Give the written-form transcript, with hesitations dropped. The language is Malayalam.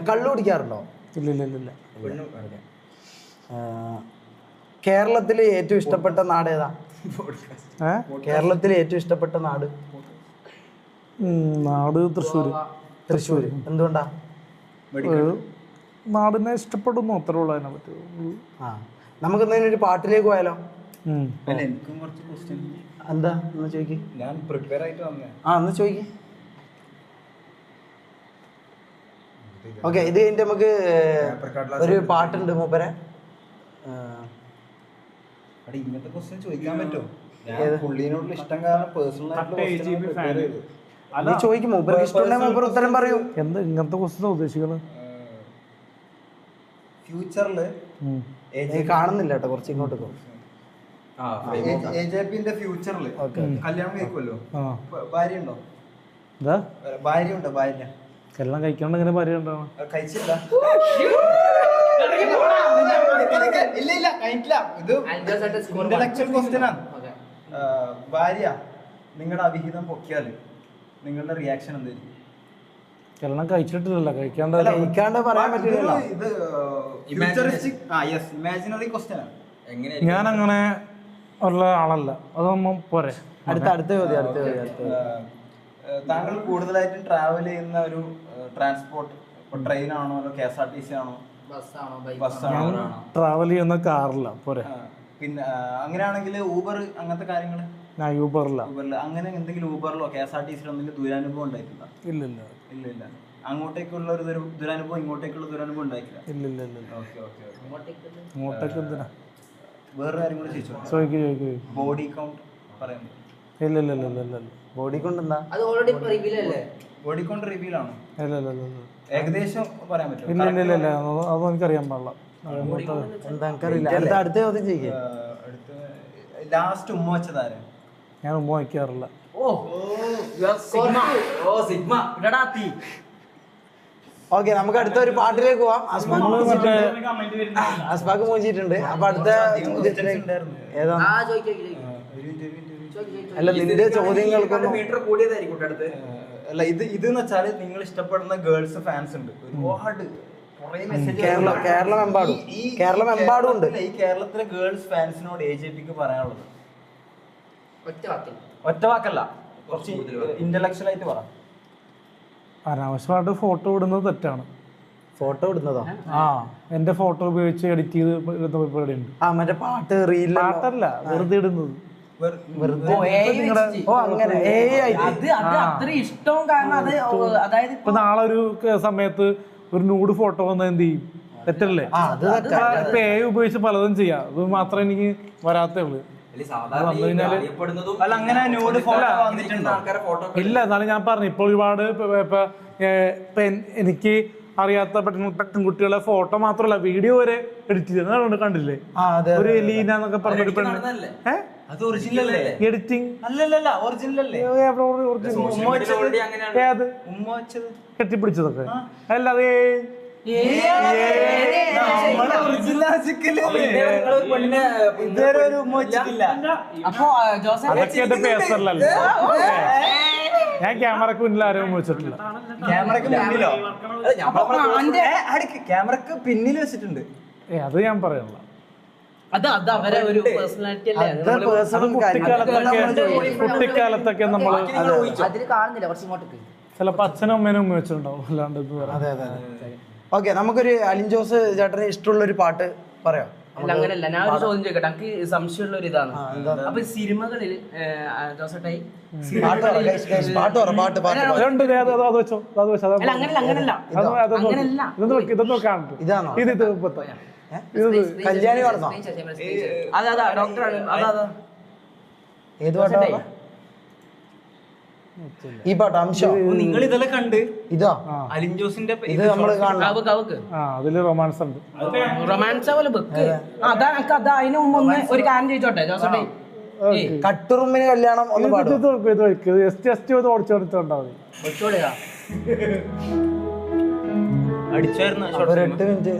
കള്ളു കുടിക്കാറുണ്ടോ? ഇല്ല. കേരളത്തിലെ ഏറ്റവും ഇഷ്ടപ്പെട്ട നാട് ഏതാ? കേരളത്തിലെ ഏറ്റവും ഇഷ്ടപ്പെട്ട നാട്? നാട് തൃശ്ശൂർ. എന്തുകൊണ്ടാ? നാടിനെ ഇഷ്ടപ്പെടുന്നു, അത്രേ ഉള്ളൂ. അതിനെ പറ്റി നമുക്ക് ഒരു പാട്ടിലേക്ക് പോയാലോ? എന്താ ഒന്ന് ചോദിക്ക്. ഞാൻ പ്രിപ്പയർ ആയിട്ട് വന്നേ. ഒന്ന് ചോദിക്ക്. ഓക്കെ, ഇത് കഴിഞ്ഞിട്ട് നമുക്ക് ഒരു പാട്ടുണ്ട് മൂപ്പരെ. ഇങ്ങനത്തെ ക്വസ്റ്റ്യൻ ചോദിക്കാൻ പറ്റുമോ? പുള്ളിനോടുള്ള ഇഷ്ടം കാരണം പേഴ്സണൽ ആയിട്ട് ചോദിക്കും. മൂപ്പർക്ക് ഇഷ്ടമുണ്ടെങ്കിൽ മൂപ്പർ ഉത്തരം പറയൂ. എന്താ ഇങ്ങനത്തെ ക്വസ്റ്റ്യൻ ഉദ്ദേശിക്കുന്നത്? ഫ്യൂച്ചറില് കാണുന്നില്ല കേട്ടോ, കുറച്ച് ഇങ്ങോട്ട് പോകും. AJPന്റെ ഫ്യൂച്ചറില് കല്യാണം കഴിക്കുമല്ലോ, ഭാര്യ ഉണ്ടോ? ഭാര്യ ഉണ്ടോ? ഭാര്യ കല്യാണം കഴിക്കാണ്ട് ഇങ്ങനെ ഭാര്യ ഉണ്ടാവണം? കഴിച്ചില്ല. ഇല്ല കഴിഞ്ഞിട്ടില്ല. ഇത് ഇന്റലക്ച്വൽ ക്വസ്റ്റ്യൻ ആണ്. ഭാര്യ നിങ്ങളുടെ അവിഹിതം പൊക്കിയാല് നിങ്ങളുടെ റിയാക്ഷൻ എന്തായിരിക്കും? കല്യാണം കഴിച്ചിട്ടില്ലല്ലോ, കഴിക്കാണ്ട് പറയാൻ പറ്റില്ല. ഇത് ഇമാജിനറി ക്വസ്റ്റ്യൻ ആണ്. ഞാൻ അങ്ങനെ ഉള്ള ആളല്ല. അതൊന്നും പോരെ. അടുത്ത ചോദ്യം. താങ്കൾ കൂടുതലായിട്ടും ട്രാവൽ ചെയ്യുന്ന ഒരു ട്രാൻസ്പോർട്ട് ട്രെയിൻ ആണോ, അതോ KSRTC ആണോ, ബസ്സാണോ? ട്രാവൽ ചെയ്യുന്ന കാറില്ല, പോരെ. പിന്നെ അങ്ങനെയാണെങ്കിൽ ഊബർ അങ്ങനത്തെ കാര്യങ്ങൾ? ഞാൻ യൂബറില്ല. അങ്ങനെ എന്തെങ്കിലും ഊബറിലോ KSRTC എന്തെങ്കിലും ദുരനുഭവം ഉണ്ടായിട്ടില്ല? ഇല്ല. അങ്ങോട്ടേക്കുള്ള ഒരു ദുരനുഭവം ഇങ്ങോട്ടേക്കുള്ള ദുരനുഭവം ഉണ്ടായിട്ടില്ല? ഇല്ല. ഓക്കെ. ഇങ്ങോട്ടേക്ക് എന്തിനാ? വേറെ കാര്യം കൂടെ ചോദിച്ചു. ബോഡി കൗണ്ട് പറയുന്നത്? ഇല്ല. ബോഡി കൊണ്ട് എന്താ? ബോഡി കൗണ്ട് റിവീൽ ആണോ? ഇല്ല. ഏകദേശം പറയാൻ പറ്റും? ഇല്ല. അതൊന്നും എനിക്കറിയാൻ പാടില്ല. എന്താ എനിക്കറിയില്ല. അടുത്ത ചോദ്യം ചെയ്യേ. ലാസ്റ്റ് ഉമ്മ വെച്ചതാരെ? ഞാൻ ഉമ്മ വയ്ക്കാറില്ല. ഓക്കെ, നമുക്ക് അടുത്ത ഒരു പാട്ടിലേക്ക് പോവാം. അസ്ബാക്ക് മൂഞ്ചിട്ടുണ്ട്. അപ്പൊ അടുത്ത ഏതാ? അല്ല, നിന്റെ ചോദ്യങ്ങൾക്കൊന്നും അല്ല, ഇതെന്ന് വെച്ചാല് നിങ്ങൾ ഇഷ്ടപ്പെടുന്ന ഗേൾസ് ഫാൻസ് ഉണ്ട് ഒരുപാട്. കേരളമെമ്പാടും ഉണ്ട്. ഈ കേരളത്തിലെ ഗേൾസ് ഫാൻസിനോട് AJPക്ക് പറയാനുള്ളത് ഒറ്റ വാക്കല്ല, കുറച്ച് ഇന്റലക്ച്വൽ ആയിട്ട് പറ. അനാവശ്യമായിട്ട് ഫോട്ടോ ഇടുന്നത് തെറ്റാണ്. ഫോട്ടോ ഇടുന്നതോ? എന്റെ ഫോട്ടോ ഉപയോഗിച്ച് എഡിറ്റ് ചെയ്ത് പരിപാടിയുണ്ട്. മറ്റേ പാട്ട് റീൽ പാട്ടല്ല, വെറുതെ ഇടുന്നത്. ഇപ്പൊ നാളെ ഒരു സമയത്ത് ഒരു നൂഡ് ഫോട്ടോ വന്നാൽ എന്ത് ചെയ്യും? തെറ്റല്ലേ? ഇപ്പൊ AI ഉപയോഗിച്ച് പലതും ചെയ്യാം. അത് മാത്രമേ എനിക്ക് വരാത്തേ ഉള്ളൂ. ഇല്ല, എന്നാലും ഞാൻ പറഞ്ഞു, ഇപ്പോൾ ഒരുപാട് എനിക്ക് അറിയാത്ത പെൺകുട്ടികളെ ഫോട്ടോ മാത്രമല്ല വീഡിയോ വരെ എഡിറ്റ് ചെയ്ത് കണ്ടില്ലേ? ഒരു ലീന എന്നൊക്കെ പറഞ്ഞൊരു പെണ്ണ് എഡിറ്റിംഗ് കെട്ടിപ്പിടിച്ചതൊക്കെ അല്ലാതെ അതൊക്കെ എന്റെ പേഴ്സണലല്ലേ. ഞാൻ ക്യാമറക്ക് മുന്നിൽ ആരും വെച്ചിട്ടില്ല. ക്യാമറക്ക് പിന്നിൽ വെച്ചിട്ടുണ്ട്. അത് ഞാൻ പറയണില്ല. കുട്ടിക്കാലത്തൊക്കെ നമ്മള് ചിലപ്പോ അച്ഛനും അമ്മേനും വെച്ചിട്ടുണ്ടാവും. അല്ലാണ്ട് ഓക്കെ, നമുക്കൊരു അലിൻ ജോസ് ചേട്ടന് ഇഷ്ടമുള്ള ഒരു പാട്ട് പറയാം. അങ്ങനെയല്ല, ഞാൻ ഒരു ചോദ്യം ചോദിക്കട്ടെ. എനിക്ക് സംശയമുള്ള ഒരു ഇതാണ്. അപ്പൊ സിനിമകളിൽ ജോസേട്ടായി കല്യാണി പറഞ്ഞോ? അതാ ഡോക്ടറാണ്. ഏത് പാട്ടാ? ഈ പാട്ട് അംശം നിങ്ങൾ ഇതെല്ലാം കണ്ട് ഇതാ അലിൻ ജോസിന്റെ ഇത് നമ്മള് അതില് റൊമാൻസ് ഉണ്ട്. റൊമാൻസ് പോലെ ബുക്ക് അതാ അതിന് മുമ്പ് ഒന്ന് ഒരു കാര്യം ചോദിച്ചോട്ടെ ജോസേട്ടേ. കട്ടുറുമ്പിന് കല്യാണം ഒന്ന് പാടും. അടിച്ചായിരുന്നു 8 മിനിറ്റ്.